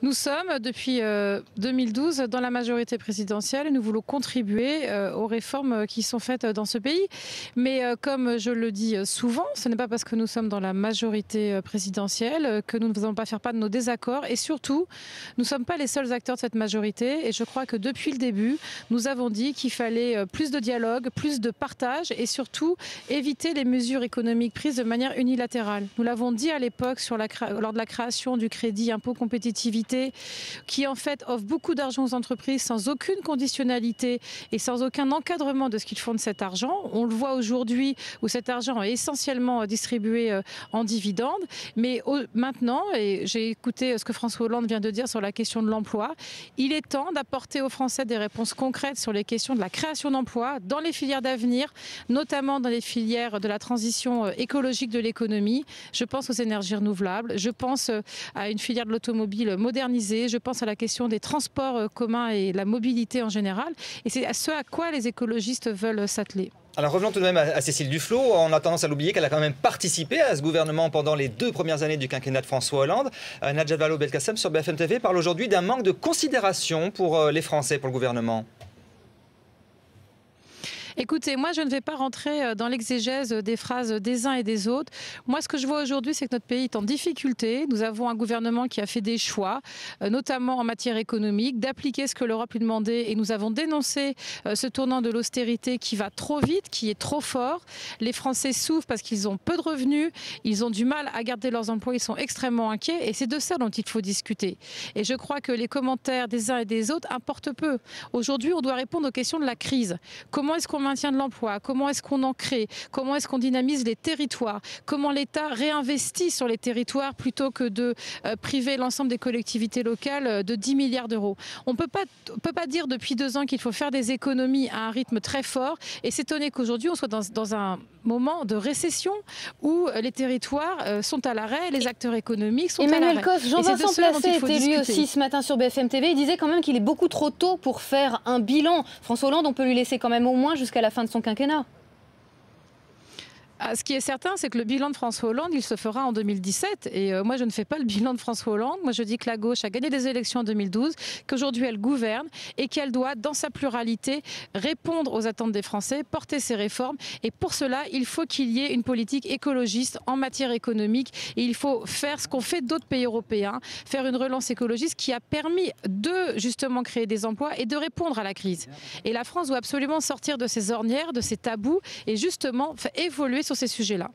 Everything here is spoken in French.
Nous sommes depuis 2012 dans la majorité présidentielle et nous voulons contribuer aux réformes qui sont faites dans ce pays. Mais comme je le dis souvent, ce n'est pas parce que nous sommes dans la majorité présidentielle que nous ne faisons pas faire part de nos désaccords. Et surtout, nous ne sommes pas les seuls acteurs de cette majorité. Et je crois que depuis le début, nous avons dit qu'il fallait plus de dialogue, plus de partage et surtout éviter les mesures économiques prises de manière unilatérale. Nous l'avons dit à l'époque lors de la création du crédit impôt compétitivité, qui en fait offre beaucoup d'argent aux entreprises sans aucune conditionnalité et sans aucun encadrement de ce qu'ils font de cet argent. On le voit aujourd'hui où cet argent est essentiellement distribué en dividendes. Mais maintenant, et j'ai écouté ce que François Hollande vient de dire sur la question de l'emploi, il est temps d'apporter aux Français des réponses concrètes sur les questions de la création d'emplois dans les filières d'avenir, notamment dans les filières de la transition écologique de l'économie. Je pense aux énergies renouvelables, je pense à une filière de l'automobile modernisée, je pense à la question des transports communs et la mobilité en général. Et c'est à ce à quoi les écologistes veulent s'atteler. Alors revenons tout de même à Cécile Duflot. On a tendance à l'oublier qu'elle a quand même participé à ce gouvernement pendant les 2 premières années du quinquennat de François Hollande. Najat Vallaud-Belkacem sur BFM TV parle aujourd'hui d'un manque de considération pour les Français, pour le gouvernement. Écoutez, moi je ne vais pas rentrer dans l'exégèse des phrases des uns et des autres. Moi ce que je vois aujourd'hui, c'est que notre pays est en difficulté. Nous avons un gouvernement qui a fait des choix, notamment en matière économique, d'appliquer ce que l'Europe lui demandait. Et nous avons dénoncé ce tournant de l'austérité qui va trop vite, qui est trop fort. Les Français souffrent parce qu'ils ont peu de revenus, ils ont du mal à garder leurs emplois, ils sont extrêmement inquiets. Et c'est de ça dont il faut discuter. Et je crois que les commentaires des uns et des autres importent peu. Aujourd'hui, on doit répondre aux questions de la crise. Comment est-ce qu'on maintien de l'emploi, comment est-ce qu'on en crée, comment est-ce qu'on dynamise les territoires, comment l'État réinvestit sur les territoires plutôt que de priver l'ensemble des collectivités locales de 10 milliards d'euros. On ne peut pas dire depuis 2 ans qu'il faut faire des économies à un rythme très fort et s'étonner qu'aujourd'hui on soit dans un moment de récession où les territoires sont à l'arrêt, les acteurs économiques sont à l'arrêt. Emmanuel Cos, Jean-Vincent Placé était lui aussi ce matin sur BFM TV. Il disait quand même qu'il est beaucoup trop tôt pour faire un bilan. François Hollande, on peut lui laisser quand même au moins jusqu'à la fin de son quinquennat. Ce qui est certain, c'est que le bilan de François Hollande, il se fera en 2017. Et moi, je ne fais pas le bilan de François Hollande. Moi, je dis que la gauche a gagné des élections en 2012, qu'aujourd'hui, elle gouverne et qu'elle doit, dans sa pluralité, répondre aux attentes des Français, porter ses réformes. Et pour cela, il faut qu'il y ait une politique écologiste en matière économique. Et il faut faire ce qu'ont fait d'autres pays européens, faire une relance écologiste qui a permis de, justement, créer des emplois et de répondre à la crise. Et la France doit absolument sortir de ses ornières, de ses tabous et justement faire évoluer sur ces sujets-là.